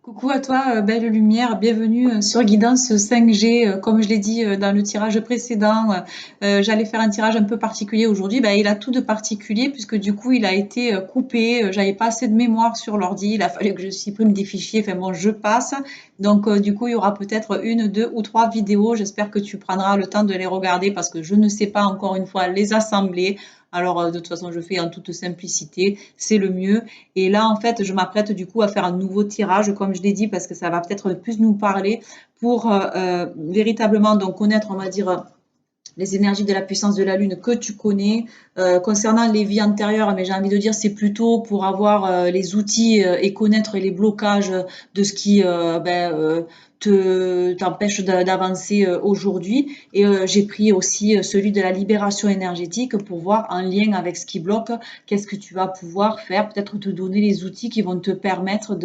Coucou à toi, belle lumière, bienvenue sur Guidance 5G. Comme je l'ai dit dans le tirage précédent, j'allais faire un tirage un peu particulier aujourd'hui. Ben, il a tout de particulier puisque du coup il a été coupé. J'avais pas assez de mémoire sur l'ordi. Il a fallu que je supprime des fichiers. Enfin bon, je passe. Donc du coup il y aura peut-être une, deux ou trois vidéos. J'espère que tu prendras le temps de les regarder parce que je ne sais pas encore une fois les assembler. Alors de toute façon je fais en toute simplicité, c'est le mieux. Et là, en fait, je m'apprête du coup à faire un nouveau tirage, comme je l'ai dit, parce que ça va peut-être plus nous parler pour véritablement donc connaître, on va dire, les énergies de la puissance de la Lune que tu connais. Concernant les vies antérieures, mais j'ai envie de dire, c'est plutôt pour avoir les outils et connaître les blocages de ce qui t'empêche d'avancer aujourd'hui. Et j'ai pris aussi celui de la libération énergétique pour voir en lien avec ce qui bloque, qu'est-ce que tu vas pouvoir faire, peut-être te donner les outils qui vont te permettre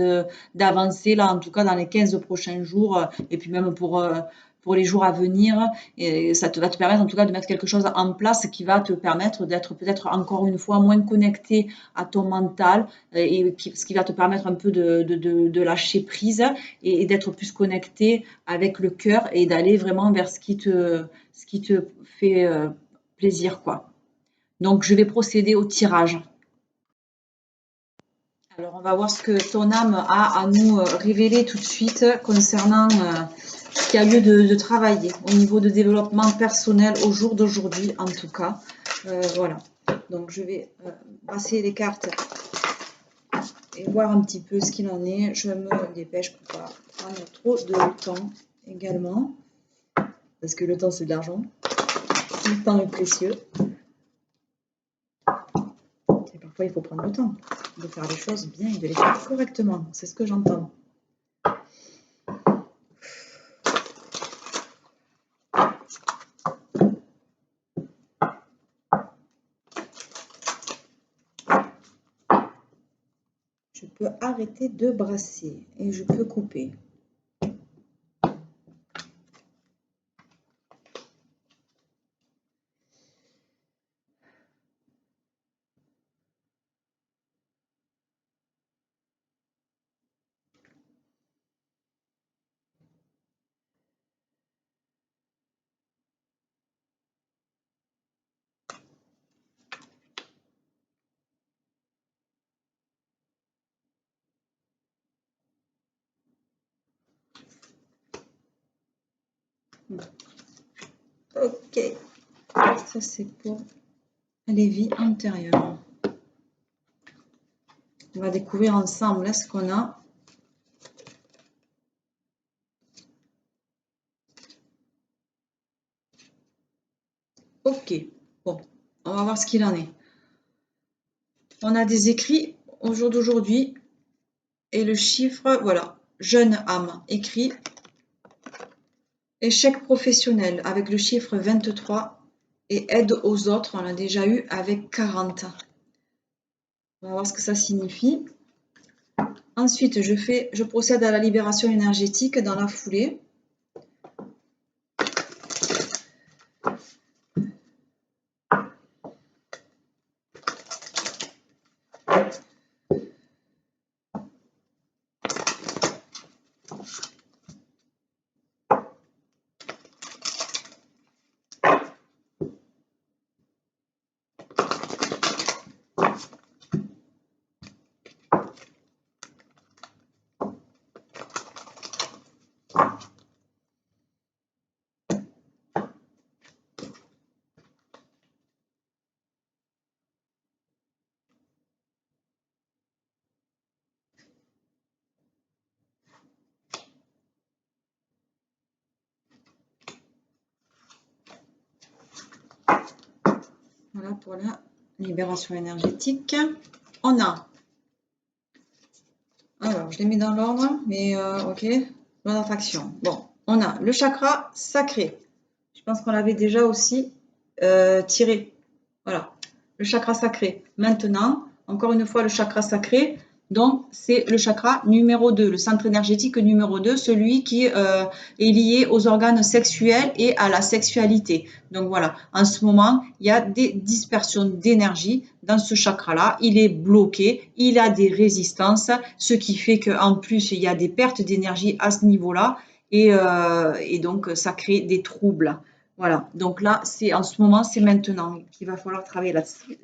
d'avancer là, en tout cas dans les 15 prochains jours, et puis même pour les jours à venir. Et ça va te permettre en tout cas de mettre quelque chose en place qui va te permettre d'être peut-être encore une fois moins connecté à ton mental ce qui va te permettre un peu de lâcher prise et d'être plus connecté avec le cœur et d'aller vraiment vers ce qui te fait plaisir, quoi. Donc, je vais procéder au tirage. Alors, on va voir ce que ton âme a à nous révéler tout de suite concernant ce qu'il y a lieu de travailler au niveau de développement personnel au jour d'aujourd'hui, en tout cas. Voilà. Donc, je vais passer les cartes et voir un petit peu ce qu'il en est. Je me dépêche pour ne pas prendre trop de temps également, parce que le temps, c'est de l'argent. Le temps est précieux. Et parfois, il faut prendre le temps de faire les choses bien et de les faire correctement. C'est ce que j'entends. Je peux arrêter de brasser et je peux couper. Ok, ça c'est pour les vies antérieures. On va découvrir ensemble ce qu'on a. Ok, bon, on va voir ce qu'il en est. On a des écrits au jour d'aujourd'hui et le chiffre, voilà, jeune âme, écrit échec professionnel avec le chiffre 23 et aide aux autres, on l'a déjà eu avec 40. On va voir ce que ça signifie. Ensuite, je procède à la libération énergétique dans la foulée. Voilà pour la libération énergétique. On a, alors je l'ai mis dans l'ordre, mais ok, bonne attraction. Bon, on a le chakra sacré. Je pense qu'on l'avait déjà aussi tiré. Voilà, le chakra sacré. Maintenant, encore une fois, le chakra sacré. Donc, c'est le chakra numéro 2, le centre énergétique numéro 2, celui qui est lié aux organes sexuels et à la sexualité. Donc voilà, en ce moment, il y a des dispersions d'énergie dans ce chakra-là. Il est bloqué, il a des résistances, ce qui fait qu'en plus, il y a des pertes d'énergie à ce niveau-là. Et donc, ça crée des troubles. Voilà, donc là, c'est en ce moment, c'est maintenant qu'il va falloir travailler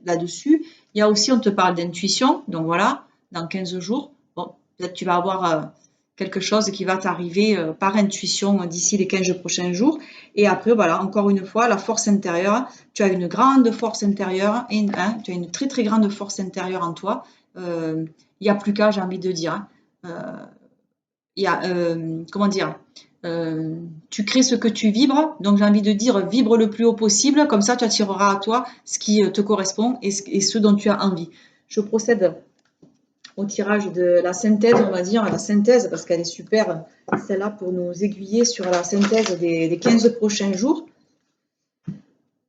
là-dessus. Il y a aussi, on te parle d'intuition, donc voilà, dans 15 jours. Bon, peut-être tu vas avoir quelque chose qui va t'arriver par intuition d'ici les 15 prochains jours. Et après, voilà, encore une fois, la force intérieure. Tu as une grande force intérieure, tu as une très très grande force intérieure en toi. Il n'y a plus qu'à, j'ai envie de dire. Il y a, comment dire, tu crées ce que tu vibres, donc j'ai envie de dire vibre le plus haut possible, comme ça tu attireras à toi ce qui te correspond et ce dont tu as envie. Je procède au tirage de la synthèse, on va dire, la synthèse, parce qu'elle est super, celle-là, pour nous aiguiller sur la synthèse des 15 prochains jours,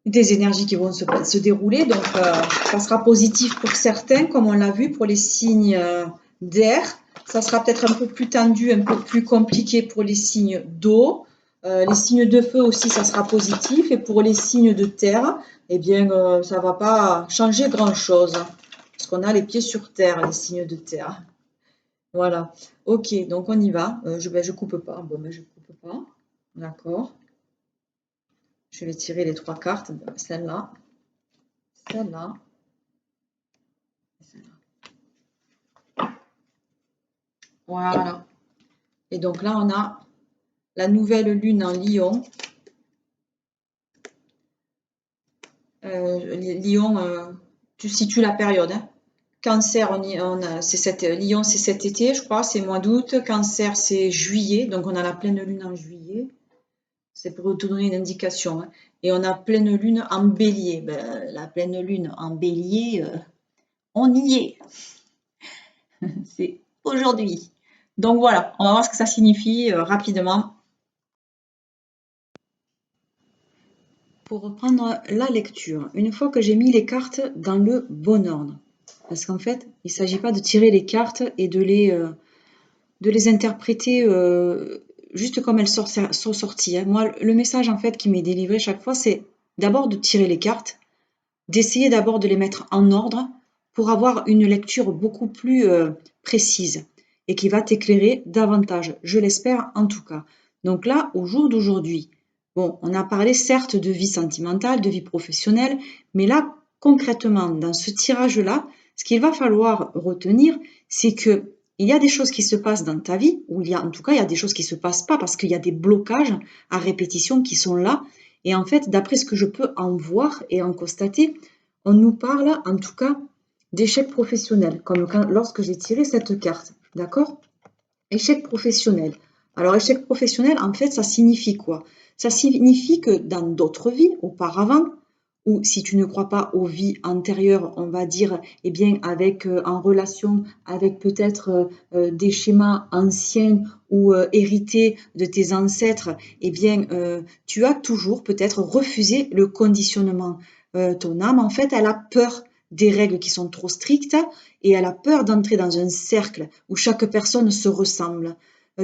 des énergies qui vont se dérouler. Donc, ça sera positif pour certains, comme on l'a vu, pour les signes d'air. Ça sera peut-être un peu plus tendu, un peu plus compliqué pour les signes d'eau. Les signes de feu aussi, ça sera positif. Et pour les signes de terre, eh bien, ça ne va pas changer grand-chose. Parce qu'on a les pieds sur terre, les signes de terre. Voilà. Ok, donc on y va. Je coupe pas. Bon, ben je coupe pas. D'accord. Je vais tirer les 3 cartes. Celle-là, celle-là, celle-là. Voilà. Et donc là, on a la nouvelle lune en Lion. Lion, tu situes la période, hein. Cancer, Lion, c'est cet été, je crois, c'est mois d'août. Cancer, c'est juillet, donc on a la pleine lune en juillet. C'est pour te donner une indication, hein. Et on a pleine lune en bélier. Ben, la pleine lune en bélier, on y est. C'est aujourd'hui. Donc voilà, on va voir ce que ça signifie rapidement. Pour reprendre la lecture, une fois que j'ai mis les cartes dans le bon ordre, parce qu'en fait, il ne s'agit pas de tirer les cartes et de les interpréter juste comme elles sont sorties, hein. Moi, le message en fait qui m'est délivré chaque fois, c'est d'abord de tirer les cartes, d'essayer d'abord de les mettre en ordre pour avoir une lecture beaucoup plus précise et qui va t'éclairer davantage, je l'espère en tout cas. Donc là, au jour d'aujourd'hui, bon, on a parlé certes de vie sentimentale, de vie professionnelle, mais là, concrètement, dans ce tirage-là, ce qu'il va falloir retenir, c'est que il y a des choses qui se passent dans ta vie, ou en tout cas, il y a des choses qui ne se passent pas parce qu'il y a des blocages à répétition qui sont là. Et en fait, d'après ce que je peux en voir et en constater, on nous parle en tout cas d'échec professionnel, comme lorsque j'ai tiré cette carte. D'accord? Échec professionnel. Alors, échec professionnel, en fait, ça signifie quoi? Ça signifie que dans d'autres vies, auparavant, ou si tu ne crois pas aux vies antérieures, on va dire, eh bien, en relation avec peut-être des schémas anciens ou hérités de tes ancêtres, eh bien, tu as toujours peut-être refusé le conditionnement. Ton âme, en fait, elle a peur des règles qui sont trop strictes et elle a peur d'entrer dans un cercle où chaque personne se ressemble.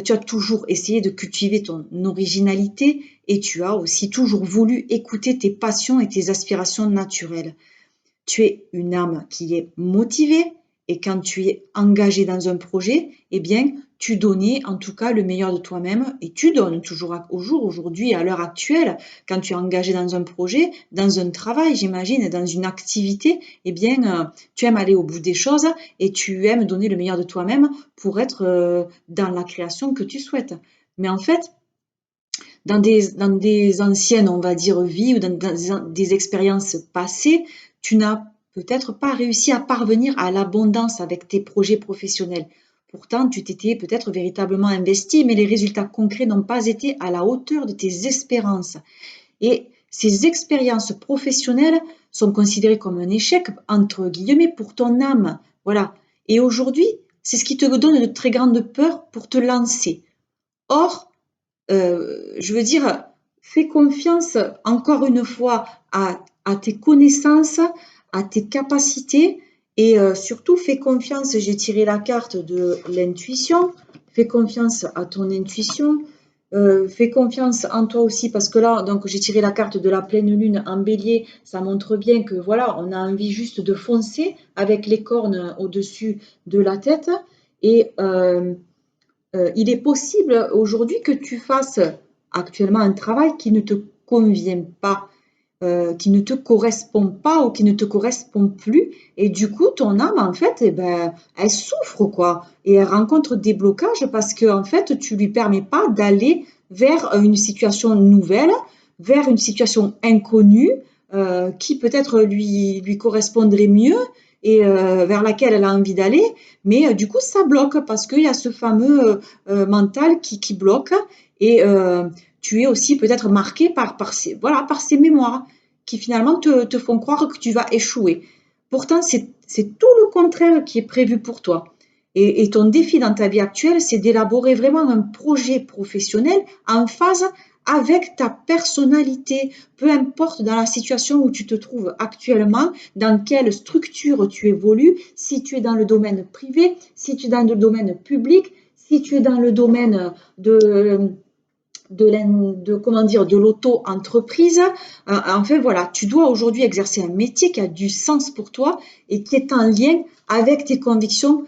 Tu as toujours essayé de cultiver ton originalité et tu as aussi toujours voulu écouter tes passions et tes aspirations naturelles. Tu es une âme qui est motivée et quand tu es engagé dans un projet, eh bien, tu donnais en tout cas le meilleur de toi-même et tu donnes toujours au jour aujourd'hui, à l'heure actuelle, quand tu es engagé dans un projet, dans un travail, j'imagine, dans une activité, eh bien, tu aimes aller au bout des choses et tu aimes donner le meilleur de toi-même pour être dans la création que tu souhaites. Mais en fait, dans des anciennes, on va dire, vies ou dans des expériences passées, tu n'as peut-être pas réussi à parvenir à l'abondance avec tes projets professionnels. Pourtant, tu t'étais peut-être véritablement investi, mais les résultats concrets n'ont pas été à la hauteur de tes espérances. Et ces expériences professionnelles sont considérées comme un échec, entre guillemets, pour ton âme. Voilà. Et aujourd'hui, c'est ce qui te donne de très grandes peurs pour te lancer. Or, je veux dire, fais confiance encore une fois à tes connaissances, à tes capacités Et surtout, fais confiance, j'ai tiré la carte de l'intuition, fais confiance à ton intuition, fais confiance en toi aussi, parce que là, donc j'ai tiré la carte de la pleine lune en bélier, ça montre bien que voilà, on a envie juste de foncer avec les cornes au-dessus de la tête. Et il est possible aujourd'hui que tu fasses actuellement un travail qui ne te convient pas, qui ne te correspond pas ou qui ne te correspond plus. Et du coup, ton âme, en fait, eh ben, elle souffre, quoi. Et elle rencontre des blocages parce que, en fait, tu lui permets pas d'aller vers une situation nouvelle, vers une situation inconnue, qui peut-être lui correspondrait mieux et vers laquelle elle a envie d'aller. Mais du coup, ça bloque parce qu'il y a ce fameux mental qui bloque et tu es aussi peut-être marqué voilà, par ces mémoires qui finalement te font croire que tu vas échouer. Pourtant, c'est tout le contraire qui est prévu pour toi. Et ton défi dans ta vie actuelle, c'est d'élaborer vraiment un projet professionnel en phase avec ta personnalité, peu importe dans la situation où tu te trouves actuellement, dans quelle structure tu évolues, si tu es dans le domaine privé, si tu es dans le domaine public, si tu es dans le domaine comment dire, de l'auto-entreprise. Enfin, voilà, tu dois aujourd'hui exercer un métier qui a du sens pour toi et qui est en lien avec tes convictions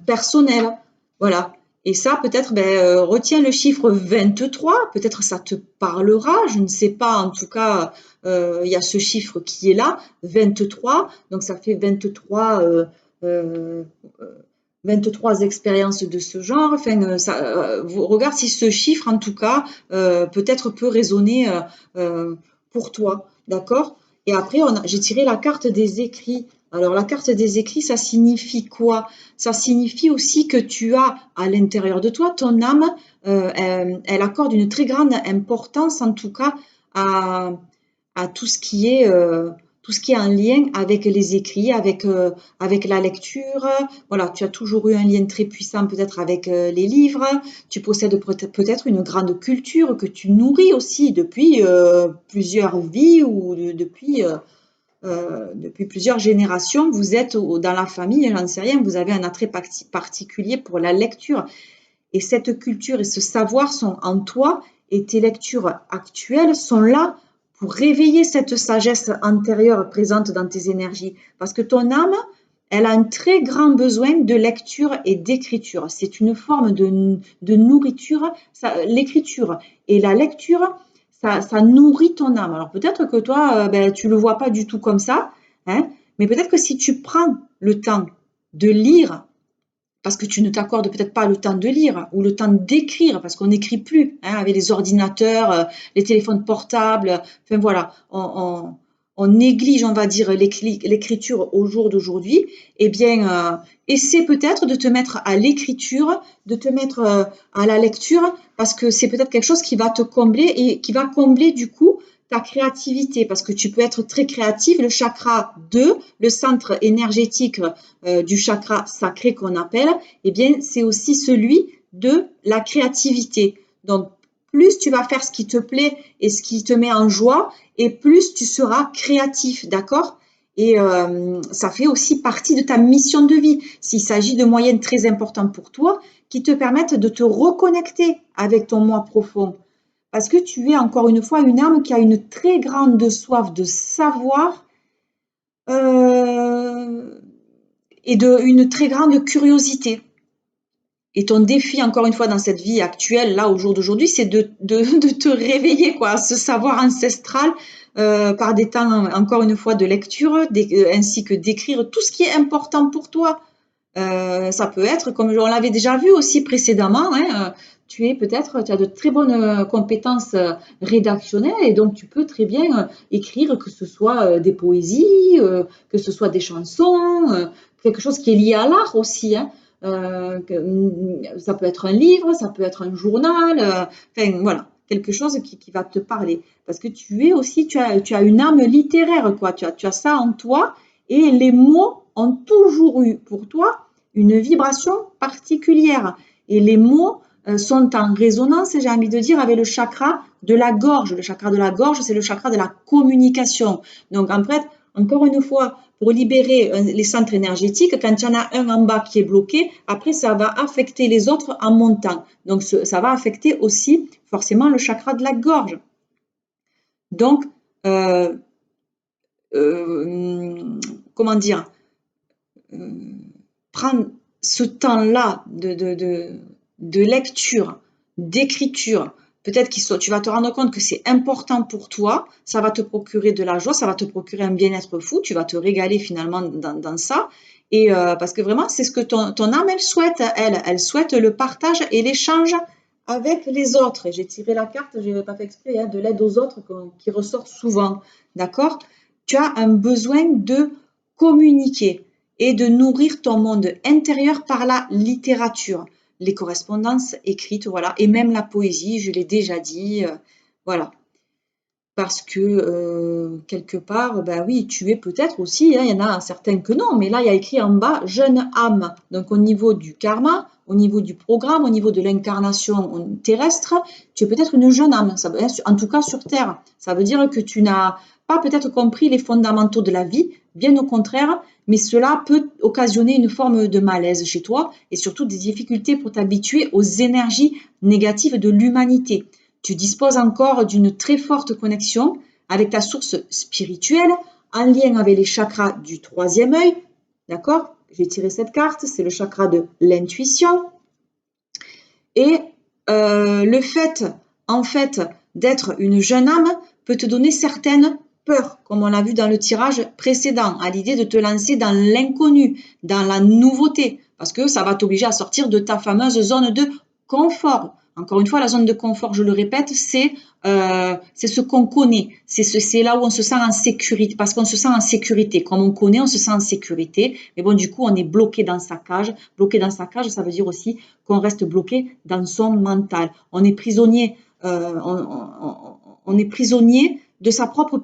personnelles. Voilà. Et ça, peut-être, ben, retiens le chiffre 23, peut-être ça te parlera, je ne sais pas, en tout cas, il y a ce chiffre qui est là, 23, donc ça fait 23 euh, 23 expériences de ce genre. Enfin, regarde si ce chiffre, en tout cas, peut-être peut résonner pour toi. D'accord? Et après, j'ai tiré la carte des écrits. Alors, la carte des écrits, ça signifie quoi? Ça signifie aussi que tu as à l'intérieur de toi, ton âme, elle accorde une très grande importance, en tout cas, à, à tout ce qui est en lien avec les écrits, avec la lecture. Voilà, tu as toujours eu un lien très puissant peut-être avec les livres. Tu possèdes peut-être une grande culture que tu nourris aussi depuis plusieurs vies ou depuis plusieurs générations. Vous êtes dans la famille, j'en sais rien, vous avez un attrait particulier pour la lecture. Et cette culture et ce savoir sont en toi et tes lectures actuelles sont là pour réveiller cette sagesse antérieure présente dans tes énergies. Parce que ton âme, elle a un très grand besoin de lecture et d'écriture. C'est une forme de nourriture. L'écriture et la lecture, ça nourrit ton âme. Alors peut-être que toi, ben, tu ne le vois pas du tout comme ça, hein, mais peut-être que si tu prends le temps de lire parce que tu ne t'accordes peut-être pas le temps de lire ou le temps d'écrire, parce qu'on n'écrit plus hein, avec les ordinateurs, les téléphones portables. Enfin voilà, on néglige, on va dire, l'écriture au jour d'aujourd'hui. Eh bien, essaie peut-être de te mettre à l'écriture, de te mettre à la lecture, parce que c'est peut-être quelque chose qui va te combler et qui va combler du coup ta créativité, parce que tu peux être très créative. Le chakra 2, le centre énergétique du chakra sacré qu'on appelle, eh bien, c'est aussi celui de la créativité. Donc, plus tu vas faire ce qui te plaît et ce qui te met en joie, et plus tu seras créatif, d'accord? Et ça fait aussi partie de ta mission de vie. S'il s'agit de moyens très importants pour toi qui te permettent de te reconnecter avec ton moi profond. Parce que tu es encore une fois une âme qui a une très grande soif de savoir euh, et une très grande curiosité. Et ton défi, encore une fois, dans cette vie actuelle, là, au jour d'aujourd'hui, c'est de te réveiller, quoi, à ce savoir ancestral par des temps, encore une fois, de lecture, ainsi que d'écrire tout ce qui est important pour toi. Ça peut être, comme on l'avait déjà vu aussi précédemment, hein, tu as de très bonnes compétences rédactionnelles et donc tu peux très bien écrire que ce soit des poésies, que ce soit des chansons, quelque chose qui est lié à l'art aussi. Hein. Ça peut être un livre, ça peut être un journal, enfin voilà, quelque chose qui va te parler. Parce que tu as une âme littéraire, quoi. Tu as ça en toi et les mots ont toujours eu pour toi une vibration particulière. Et les mots sont en résonance, j'ai envie de dire, avec le chakra de la gorge. Le chakra de la gorge, c'est le chakra de la communication. Donc, en fait, encore une fois, pour libérer les centres énergétiques. Quand il y en a un en bas qui est bloqué, après, ça va affecter les autres en montant. Donc, ça va affecter aussi forcément le chakra de la gorge. Donc, comment dire, prendre ce temps-là de lecture, d'écriture, peut-être que tu vas te rendre compte que c'est important pour toi, ça va te procurer de la joie, ça va te procurer un bien-être fou, tu vas te régaler finalement dans ça. Et parce que vraiment, c'est ce que ton âme, elle souhaite, elle souhaite le partage et l'échange avec les autres. J'ai tiré la carte, je n'ai pas fait exprès, hein, de l'aide aux autres qui ressort souvent, d'accord? Tu as un besoin de communiquer et de nourrir ton monde intérieur par la littérature, les correspondances écrites, voilà, et même la poésie, je l'ai déjà dit, voilà. Parce que quelque part, ben oui, tu es peut-être aussi, hein, il y en a certains que non, mais là, il y a écrit en bas jeune âme. Donc, au niveau du karma, au niveau du programme, au niveau de l'incarnation terrestre, tu es peut-être une jeune âme, ça, en tout cas sur Terre. Ça veut dire que tu n'as pas peut-être compris les fondamentaux de la vie, bien au contraire, mais cela peut occasionner une forme de malaise chez toi et surtout des difficultés pour t'habituer aux énergies négatives de l'humanité. Tu disposes encore d'une très forte connexion avec ta source spirituelle en lien avec les chakras du troisième œil. D'accord? J'ai tiré cette carte, c'est le chakra de l'intuition. Et le fait, en fait, d'être une jeune âme peut te donner certaines peurs, comme on l'a vu dans le tirage précédent, à l'idée de te lancer dans l'inconnu, dans la nouveauté, parce que ça va t'obliger à sortir de ta fameuse zone de confort. Encore une fois, la zone de confort, je le répète, c'est ce qu'on connaît. C'est là où on se sent en sécurité, parce qu'on se sent en sécurité. Comme on connaît, on se sent en sécurité. Mais bon, du coup, on est bloqué dans sa cage. Bloqué dans sa cage, ça veut dire aussi qu'on reste bloqué dans son mental. On est prisonnier, on est prisonnier de sa propre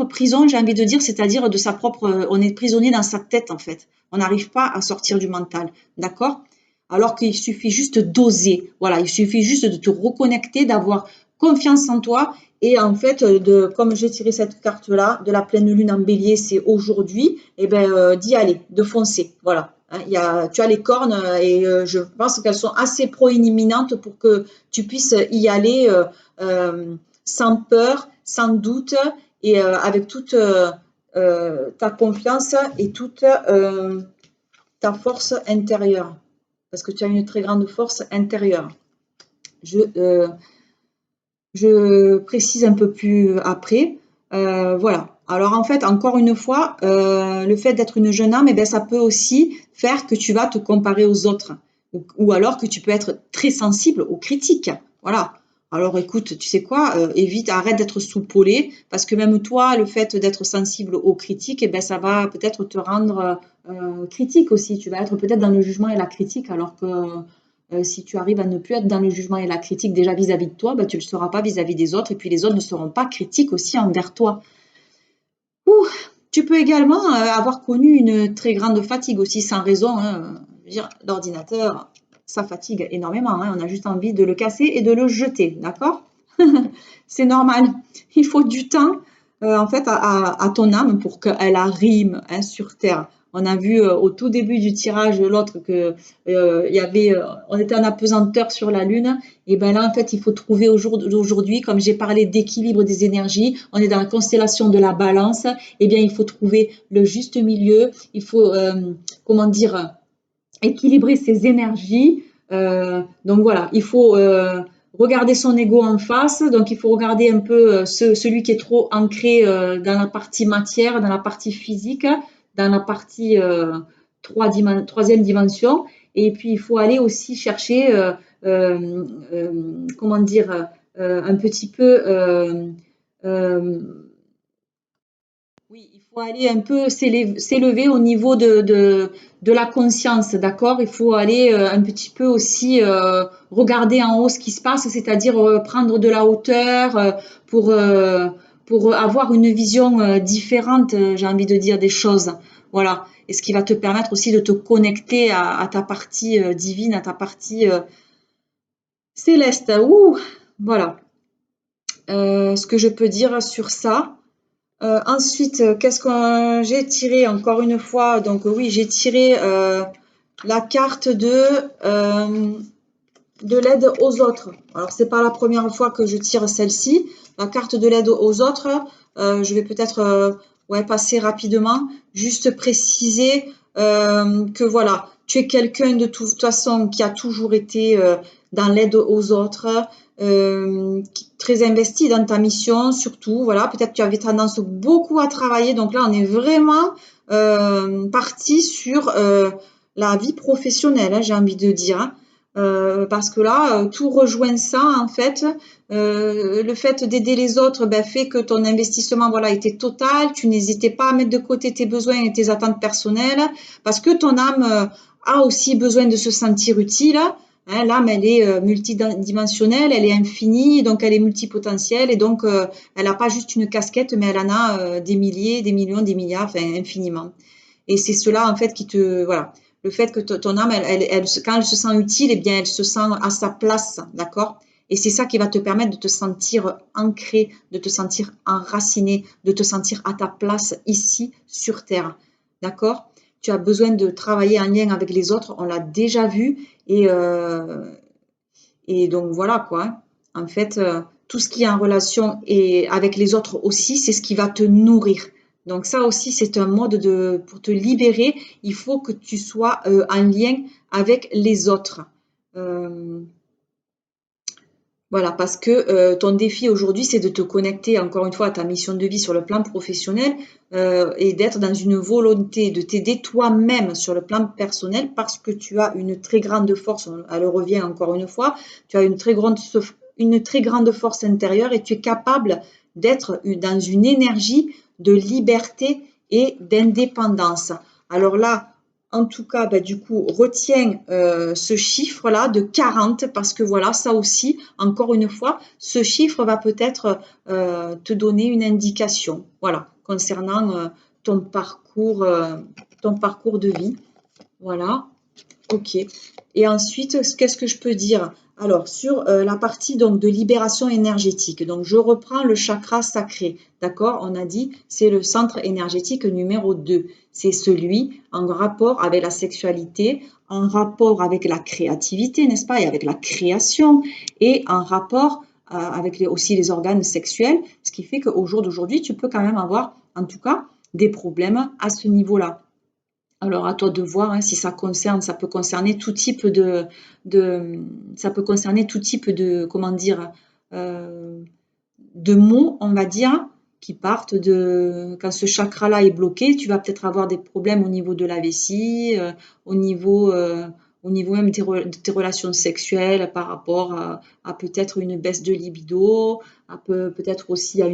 prison, j'ai envie de dire, c'est-à-dire de sa propre, on est prisonnier dans sa tête en fait. On n'arrive pas à sortir du mental, d'accord? Alors qu'il suffit juste d'oser, voilà, il suffit juste de te reconnecter, d'avoir confiance en toi et en fait, comme j'ai tiré cette carte-là, de la pleine lune en bélier, c'est aujourd'hui, et ben d'y aller, de foncer, voilà. Hein, tu as les cornes et je pense qu'elles sont assez proéminentes pour que tu puisses y aller sans peur, sans doute et avec toute ta confiance et toute ta force intérieure. Parce que tu as une très grande force intérieure. Je précise un peu plus après. Voilà. Alors en fait, encore une fois, le fait d'être une jeune âme, eh bien, ça peut aussi faire que tu vas te comparer aux autres. Ou alors que tu peux être très sensible aux critiques. Voilà. Alors écoute, tu sais quoi, évite, arrête d'être soupolé, parce que même toi, le fait d'être sensible aux critiques, eh ben, ça va peut-être te rendre critique aussi. Tu vas être peut-être dans le jugement et la critique, alors que si tu arrives à ne plus être dans le jugement et la critique déjà vis-à-vis de toi, ben, tu ne le seras pas vis-à-vis des autres, et puis les autres ne seront pas critiques aussi envers toi. Ouh, tu peux également avoir connu une très grande fatigue aussi sans raison. Hein. Je veux dire, l'ordinateur, ça fatigue énormément. Hein. On a juste envie de le casser et de le jeter, d'accord? C'est normal. Il faut du temps en fait à ton âme pour qu'elle arrive hein, sur Terre. On a vu au tout début du tirage l'autre que il y avait, on était en apesanteur sur la Lune. Et ben là, en fait, il faut trouver aujourd'hui, comme j'ai parlé d'équilibre des énergies, on est dans la constellation de la Balance. Eh bien, il faut trouver le juste milieu. Il faut, comment dire, équilibrer ses énergies. Donc voilà, il faut regarder son ego en face. Donc il faut regarder un peu celui qui est trop ancré dans la partie matière, dans la partie physique, dans la partie troisième dimension. Et puis il faut aller aussi chercher, comment dire, un petit peu oui, il faut aller un peu s'élever au niveau de la conscience, d'accord? Il faut aller un petit peu aussi regarder en haut ce qui se passe, c'est-à-dire prendre de la hauteur pour, euh, pour avoir une vision différente, j'ai envie de dire, des choses. Voilà. Et ce qui va te permettre aussi de te connecter à ta partie divine, à ta partie céleste. Ouh, voilà. Ce que je peux dire sur ça. Ensuite, qu'est-ce que j'ai tiré encore une fois? Donc oui, j'ai tiré la carte de l'aide aux autres. Alors, c'est pas la première fois que je tire celle-ci. La carte de l'aide aux autres, je vais peut-être ouais, passer rapidement, juste préciser que voilà, tu es quelqu'un de toute façon qui a toujours été dans l'aide aux autres, très investi dans ta mission, surtout. Voilà, peut-être tu avais tendance beaucoup à travailler. Donc là, on est vraiment parti sur la vie professionnelle, hein, j'ai envie de dire. Hein. Parce que là, tout rejoint ça en fait. Le fait d'aider les autres ben, fait que ton investissement voilà, était total. Tu n'hésitais pas à mettre de côté tes besoins et tes attentes personnelles parce que ton âme a aussi besoin de se sentir utile. Hein, l'âme, elle est multidimensionnelle, elle est infinie, donc elle est multipotentielle et donc elle n'a pas juste une casquette, mais elle en a des milliers, des millions, des milliards, enfin infiniment. Et c'est cela en fait qui te voilà. Le fait que ton âme, quand elle se sent utile, eh bien, elle se sent à sa place, d'accord? Et c'est ça qui va te permettre de te sentir ancré, de te sentir enraciné, de te sentir à ta place ici sur Terre, d'accord? Tu as besoin de travailler en lien avec les autres, on l'a déjà vu, et donc voilà quoi. En fait, tout ce qui est en relation et avec les autres aussi, c'est ce qui va te nourrir. Donc ça aussi, c'est un mode pour te libérer, il faut que tu sois en lien avec les autres. Euh, voilà, parce que ton défi aujourd'hui, c'est de te connecter encore une fois à ta mission de vie sur le plan professionnel et d'être dans une volonté de t'aider toi-même sur le plan personnel parce que tu as une très grande force, elle revient encore une fois, tu as une très grande force intérieure et tu es capable d'être dans une énergie de liberté et d'indépendance. Alors là, en tout cas, bah, du coup, retiens ce chiffre-là de 40 parce que voilà, ça aussi, encore une fois, ce chiffre va peut-être te donner une indication, voilà, concernant ton parcours de vie. Voilà. Ok. Et ensuite, qu'est-ce que je peux dire? Alors, sur la partie donc de libération énergétique, donc je reprends le chakra sacré, d'accord? On a dit c'est le centre énergétique numéro 2. C'est celui en rapport avec la sexualité, en rapport avec la créativité, n'est-ce pas? Et avec la création, et en rapport avec aussi les organes sexuels, ce qui fait qu'au jour d'aujourd'hui, tu peux quand même avoir, en tout cas, des problèmes à ce niveau-là. Alors à toi de voir hein, si ça peut concerner tout type de ça peut concerner tout type de, comment dire, euh, de mots, on va dire, qui partent de quand ce chakra-là est bloqué, tu vas peut-être avoir des problèmes au niveau de la vessie, au niveau, euh, au niveau même de tes relations sexuelles par rapport à peut-être une baisse de libido, peut-être aussi à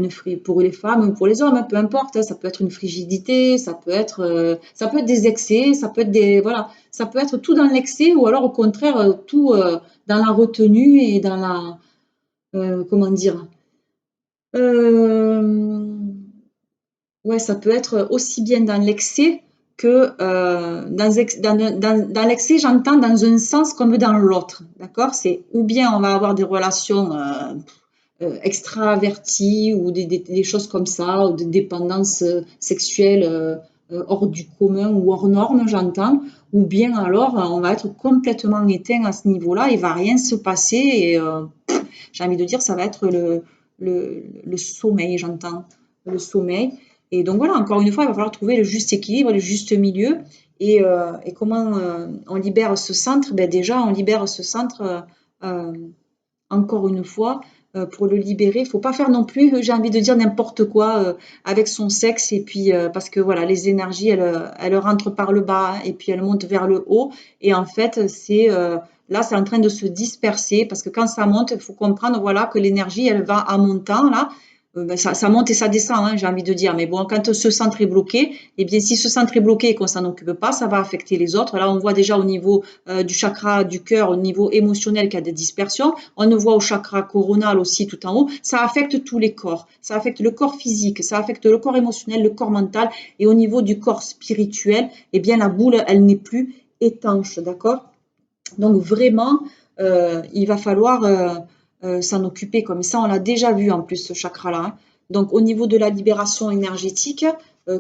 pour les femmes ou pour les hommes, hein, peu importe, hein, ça peut être une frigidité, ça peut être des excès, ça peut être voilà, ça peut être tout dans l'excès ou alors au contraire tout dans la retenue et dans comment dire, euh, ouais, ça peut être aussi bien dans l'excès que dans l'excès, j'entends dans un sens comme dans l'autre, d'accord? C'est ou bien on va avoir des relations extraverties ou des choses comme ça, ou des dépendances sexuelles hors du commun ou hors norme, j'entends, ou bien alors on va être complètement éteint à ce niveau-là, il va rien se passer et j'ai envie de dire ça va être le sommeil, j'entends, le sommeil. Et donc voilà, encore une fois, il va falloir trouver le juste équilibre, le juste milieu. Et comment on libère ce centre? Ben déjà, on libère ce centre, euh, encore une fois, pour le libérer. Il ne faut pas faire non plus, j'ai envie de dire, n'importe quoi avec son sexe. Et puis, parce que voilà, les énergies, elles rentrent par le bas et puis elles montent vers le haut. Et en fait, là, c'est en train de se disperser parce que quand ça monte, il faut comprendre voilà, que l'énergie, elle va en montant là. Ben, ça monte et ça descend, hein, j'ai envie de dire. Mais bon, quand ce centre est bloqué, eh bien, si ce centre est bloqué et qu'on s'en occupe pas, ça va affecter les autres. Là, on voit déjà au niveau du chakra du cœur, au niveau émotionnel, qu'il y a des dispersions. On le voit au chakra coronal aussi tout en haut. Ça affecte tous les corps. Ça affecte le corps physique, ça affecte le corps émotionnel, le corps mental. Et au niveau du corps spirituel, eh bien, la boule, elle n'est plus étanche, d'accord? Donc vraiment, il va falloir s'en occuper. Comme ça, on l'a déjà vu en plus ce chakra-là. Hein. Donc, au niveau de la libération énergétique,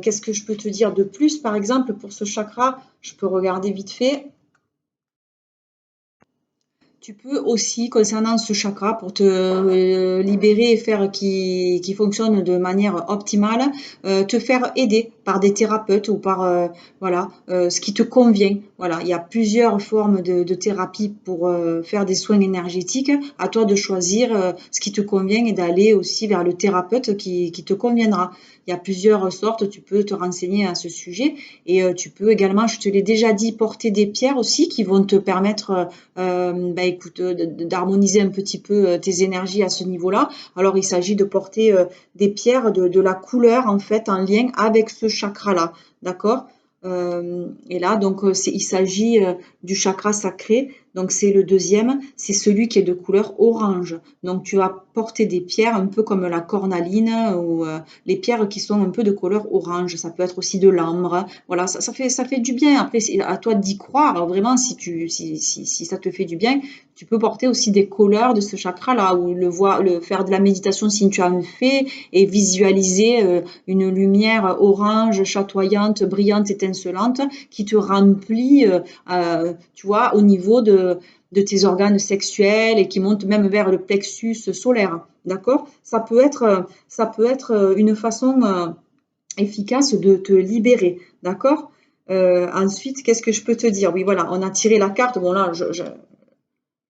qu'est-ce que je peux te dire de plus? Par exemple, pour ce chakra, je peux regarder vite fait. Tu peux aussi, concernant ce chakra, pour te libérer et faire qu'il fonctionne de manière optimale, te faire aider par des thérapeutes ou par voilà, ce qui te convient. Voilà, il y a plusieurs formes de thérapie pour faire des soins énergétiques. À toi de choisir ce qui te convient et d'aller aussi vers le thérapeute qui te conviendra. Il y a plusieurs sortes, tu peux te renseigner à ce sujet et tu peux également, je te l'ai déjà dit, porter des pierres aussi qui vont te permettre écoute, d'harmoniser un petit peu tes énergies à ce niveau-là. Alors, il s'agit de porter des pierres de la couleur, en fait, en lien avec ce chakra-là. D'accord? Et là, donc, il s'agit du chakra sacré. Donc, c'est le deuxième. C'est celui qui est de couleur orange. Donc, tu vas porter des pierres un peu comme la cornaline ou les pierres qui sont un peu de couleur orange. Ça peut être aussi de l'ambre. Voilà, ça fait du bien. Après, c'est à toi d'y croire. Alors, vraiment, si ça te fait du bien, tu peux porter aussi des couleurs de ce chakra-là ou faire de la méditation si tu en fais et visualiser une lumière orange, chatoyante, brillante, étincelante qui te remplit, tu vois, au niveau de tes organes sexuels et qui monte même vers le plexus solaire. D'accord? Ça peut être une façon efficace de te libérer. D'accord? Ensuite, qu'est-ce que je peux te dire? Oui, voilà, on a tiré la carte. Bon, là,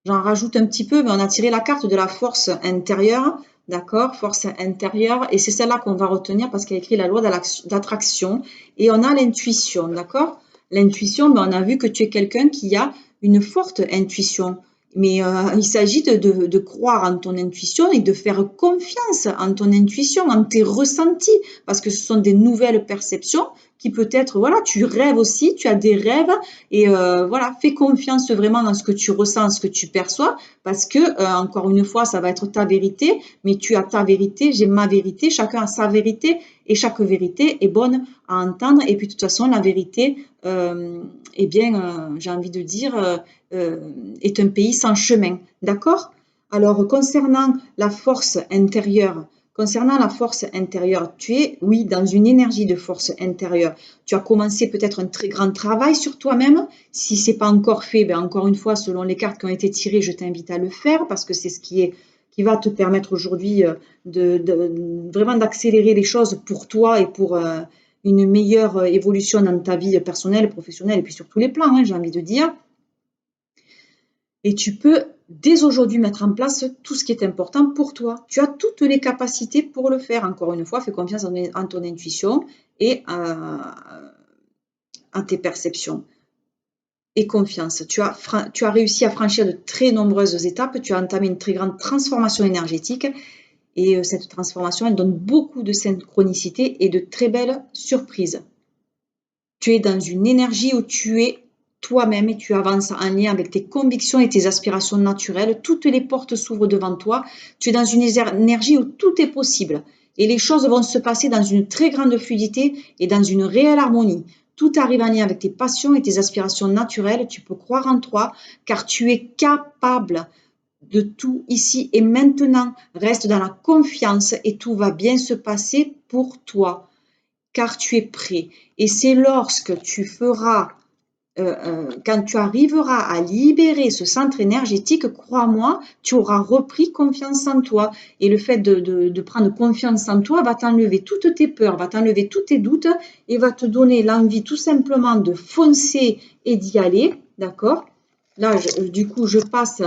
j'en rajoute un petit peu, mais on a tiré la carte de la force intérieure, d'accord? Force intérieure, et c'est celle-là qu'on va retenir parce qu'elle écrit la loi d'attraction. Et on a l'intuition, d'accord? L'intuition, ben, on a vu que tu es quelqu'un qui a une forte intuition. Mais il s'agit de croire en ton intuition et de faire confiance en ton intuition, en tes ressentis, parce que ce sont des nouvelles perceptions qui peut-être, voilà, tu rêves aussi, tu as des rêves, et voilà, fais confiance vraiment dans ce que tu ressens, ce que tu perçois, parce que, encore une fois, ça va être ta vérité, mais tu as ta vérité, j'ai ma vérité, chacun a sa vérité, et chaque vérité est bonne à entendre. Et puis, de toute façon, la vérité, eh bien, j'ai envie de dire, est un pays sans chemin. D'accord? Alors, concernant la force intérieure, tu es, oui, dans une énergie de force intérieure. Tu as commencé peut-être un très grand travail sur toi-même. Si c'est pas encore fait, ben encore une fois, selon les cartes qui ont été tirées, je t'invite à le faire parce que c'est ce qui va te permettre aujourd'hui vraiment d'accélérer les choses pour toi et pour une meilleure évolution dans ta vie personnelle, professionnelle et puis sur tous les plans, hein, j'ai envie de dire. Et tu peux dès aujourd'hui mettre en place tout ce qui est important pour toi. Tu as toutes les capacités pour le faire. Encore une fois, fais confiance en ton intuition et à tes perceptions. Et confiance. Tu as réussi à franchir de très nombreuses étapes. Tu as entamé une très grande transformation énergétique. Et cette transformation, elle donne beaucoup de synchronicité et de très belles surprises. Tu es dans une énergie où tu es toi-même et tu avances en lien avec tes convictions et tes aspirations naturelles. Toutes les portes s'ouvrent devant toi. Tu es dans une énergie où tout est possible. Et les choses vont se passer dans une très grande fluidité et dans une réelle harmonie. Tout arrive en lien avec tes passions et tes aspirations naturelles. Tu peux croire en toi car tu es capable de tout ici et maintenant. Reste dans la confiance et tout va bien se passer pour toi car tu es prêt. Et c'est lorsque tu feras, quand tu arriveras à libérer ce centre énergétique, crois-moi, tu auras repris confiance en toi. Et le fait de prendre confiance en toi va t'enlever toutes tes peurs, va t'enlever tous tes doutes et va te donner l'envie tout simplement de foncer et d'y aller. D'accord? Là, du coup, je passe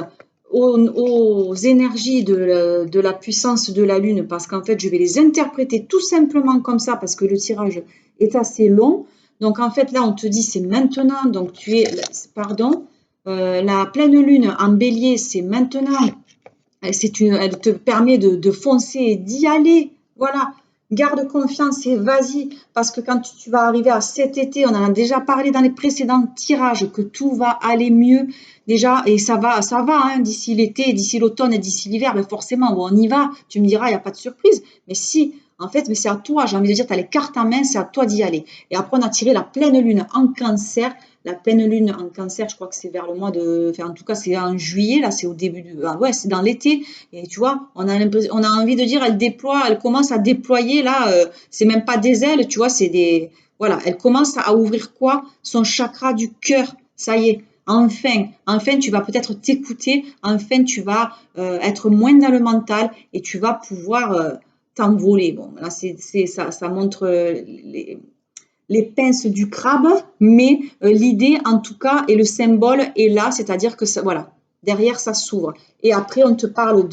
aux énergies de la puissance de la Lune parce qu'en fait, je vais les interpréter tout simplement comme ça parce que le tirage est assez long. Donc, en fait, là, on te dit c'est maintenant. Donc, la pleine Lune en bélier, c'est maintenant. Elle te permet de foncer et d'y aller. Voilà. Garde confiance et vas-y. Parce que quand tu vas arriver à cet été, on en a déjà parlé dans les précédents tirages, que tout va aller mieux. Déjà, et ça va, hein, d'ici l'été, d'ici l'automne et d'ici l'hiver, ben forcément, on y va. Tu me diras, il n'y a pas de surprise. Mais si, en fait, mais c'est à toi. J'ai envie de dire, tu as les cartes en main, c'est à toi d'y aller. Et après, on a tiré la pleine lune en cancer. la pleine lune en cancer, je crois que c'est vers le mois de, enfin, en tout cas, c'est en juillet, là, c'est au début ouais, c'est dans l'été. Et tu vois, on a envie de dire, elle commence à déployer, là, c'est même pas des ailes, tu vois, voilà, elle commence à ouvrir quoi? Son chakra du cœur. Ça y est. Enfin, tu vas peut-être t'écouter, enfin, tu vas être moins dans le mental et tu vas pouvoir t'envoler. Bon, là, ça montre les pinces du crabe, mais l'idée, en tout cas, et le symbole est là, c'est-à-dire que ça, voilà, derrière, ça s'ouvre. Et après, on te parle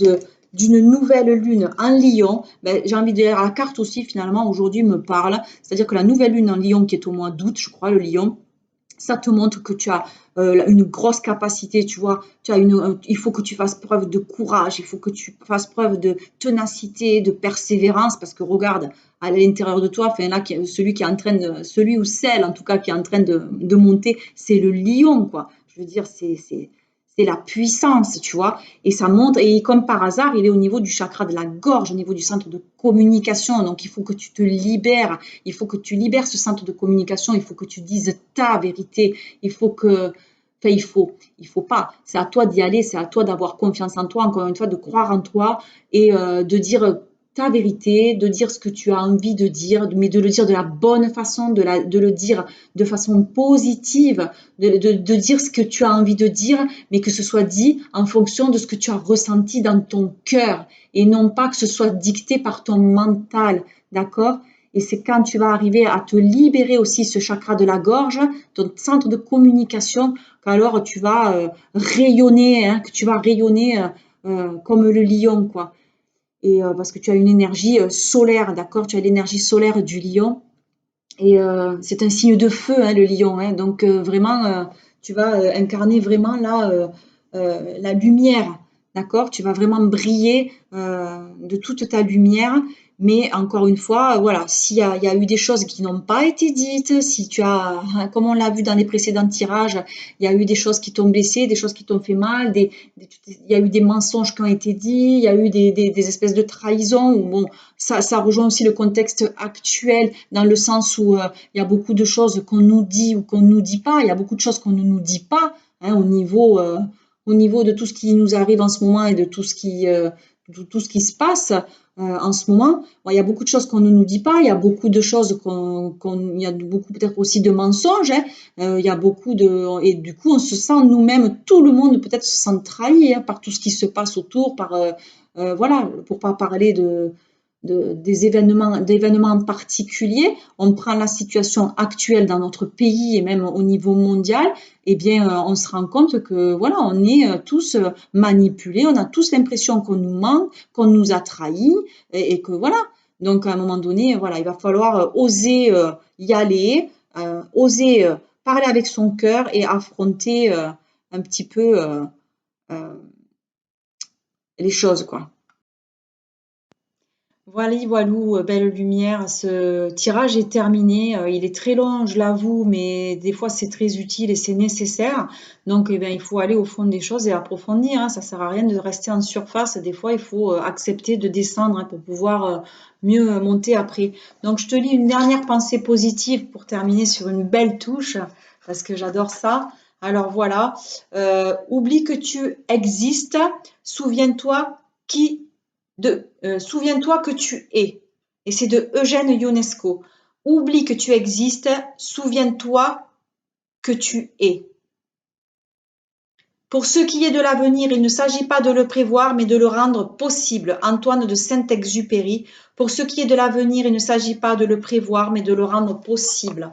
d'une nouvelle lune en Lion. Ben, j'ai envie de dire, la carte aussi, finalement, aujourd'hui me parle. C'est-à-dire que la nouvelle lune en Lion, qui est au mois d'août, je crois, le Lion, ça te montre que tu as une grosse capacité, tu vois. Il faut que tu fasses preuve de courage, il faut que tu fasses preuve de ténacité, de persévérance, parce que regarde, à l'intérieur de toi, enfin, là, celui ou celle, en tout cas, qui est en train de monter, c'est le lion, quoi. Je veux dire, c'est la puissance, tu vois. Et ça montre, et comme par hasard, il est au niveau du chakra de la gorge, au niveau du centre de communication. Donc, il faut que tu te libères. Il faut que tu libères ce centre de communication. Il faut que tu dises ta vérité. Il faut que, enfin, il faut pas. C'est à toi d'y aller. C'est à toi d'avoir confiance en toi. Encore une fois, de croire en toi et de dire ta vérité, de dire ce que tu as envie de dire, mais de le dire de la bonne façon, de le dire de façon positive, de dire ce que tu as envie de dire, mais que ce soit dit en fonction de ce que tu as ressenti dans ton cœur et non pas que ce soit dicté par ton mental, d'accord? Et c'est quand tu vas arriver à te libérer aussi ce chakra de la gorge, ton centre de communication, qu'alors tu vas rayonner, hein, que tu vas rayonner comme le lion, quoi. Et parce que tu as une énergie solaire, d'accord? Tu as l'énergie solaire du lion. Et c'est un signe de feu, hein, le lion, hein. Donc vraiment, tu vas incarner vraiment là la lumière, d'accord? Tu vas vraiment briller de toute ta lumière. Mais encore une fois, voilà, il y a eu des choses qui n'ont pas été dites, si tu as, comme on l'a vu dans les précédents tirages, il y a eu des choses qui t'ont blessé, des choses qui t'ont fait mal, il y a eu des mensonges qui ont été dits, il y a eu des espèces de trahisons. Bon, ça rejoint aussi le contexte actuel dans le sens où il y a beaucoup de choses qu'on nous dit ou qu'on ne nous dit pas. Il y a beaucoup de choses qu'on ne nous dit pas, hein, au niveau de tout ce qui nous arrive en ce moment et de tout ce qui se passe en ce moment. Bon, il y a beaucoup de choses qu'on ne nous dit pas. Il y a beaucoup de choses il y a beaucoup peut-être aussi de mensonges. Hein. Il y a beaucoup et du coup, on se sent nous-mêmes, tout le monde peut-être se sent trahi hein, par tout ce qui se passe autour, voilà, pour pas parler d'événements particuliers, on prend la situation actuelle dans notre pays et même au niveau mondial, eh bien, on se rend compte que voilà, on est tous manipulés, on a tous l'impression qu'on nous ment, qu'on nous a trahis et que voilà. Donc, à un moment donné, voilà, il va falloir oser y aller, oser parler avec son cœur et affronter un petit peu euh, les choses, quoi. Voilà, voilou, belle lumière. Ce tirage est terminé. Il est très long, je l'avoue, mais des fois c'est très utile et c'est nécessaire. Donc, eh bien, il faut aller au fond des choses et approfondir. Hein. Ça sert à rien de rester en surface. Des fois, il faut accepter de descendre hein, pour pouvoir mieux monter après. Donc, je te lis une dernière pensée positive pour terminer sur une belle touche, parce que j'adore ça. Alors voilà, oublie que tu existes. Souviens-toi qui souviens-toi que tu es. Et c'est de Eugène Ionesco. Oublie que tu existes, souviens-toi que tu es. Pour ce qui est de l'avenir, il ne s'agit pas de le prévoir, mais de le rendre possible. Antoine de Saint-Exupéry. Pour ce qui est de l'avenir, il ne s'agit pas de le prévoir, mais de le rendre possible.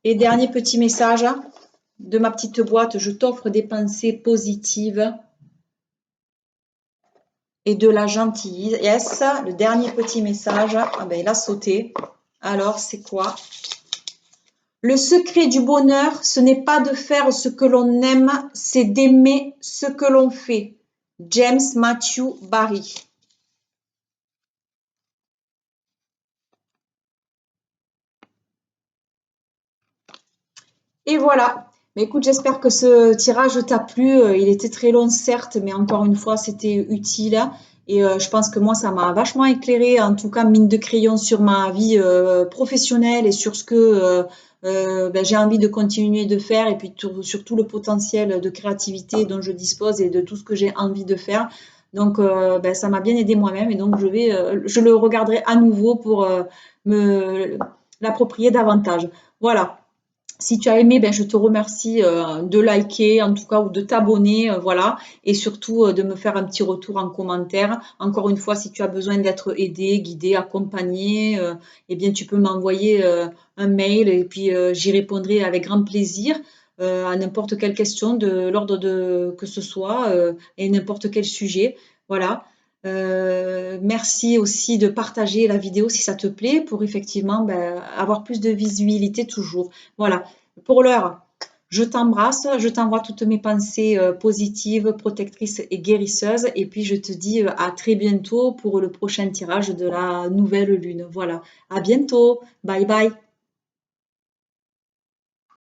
Et dernier petit message de ma petite boîte, je t'offre des pensées positives et de la gentillesse. Le dernier petit message, ah ben il a sauté. Alors, c'est quoi? Le secret du bonheur, ce n'est pas de faire ce que l'on aime, c'est d'aimer ce que l'on fait. James Matthew Barry. Et voilà. Mais écoute, j'espère que ce tirage t'a plu. Il était très long, certes, mais encore une fois, c'était utile. Et je pense que moi, ça m'a vachement éclairé, en tout cas, mine de crayon, sur ma vie professionnelle et sur ce que ben, j'ai envie de continuer de faire et puis sur tout le potentiel de créativité dont je dispose et de tout ce que j'ai envie de faire. Donc, ben, ça m'a bien aidé moi-même et donc je le regarderai à nouveau pour me l'approprier davantage. Voilà. Si tu as aimé, ben, je te remercie de liker en tout cas ou de t'abonner, voilà, et surtout de me faire un petit retour en commentaire. Encore une fois, si tu as besoin d'être aidé, guidé, accompagné, eh bien tu peux m'envoyer un mail et puis j'y répondrai avec grand plaisir à n'importe quelle question de l'ordre de que ce soit et n'importe quel sujet. Voilà. Merci aussi de partager la vidéo si ça te plaît pour effectivement ben, avoir plus de visibilité toujours. Voilà. Pour l'heure, je t'embrasse, je t'envoie toutes mes pensées positives, protectrices et guérisseuses. Et puis je te dis à très bientôt pour le prochain tirage de la nouvelle lune. Voilà. À bientôt. Bye bye.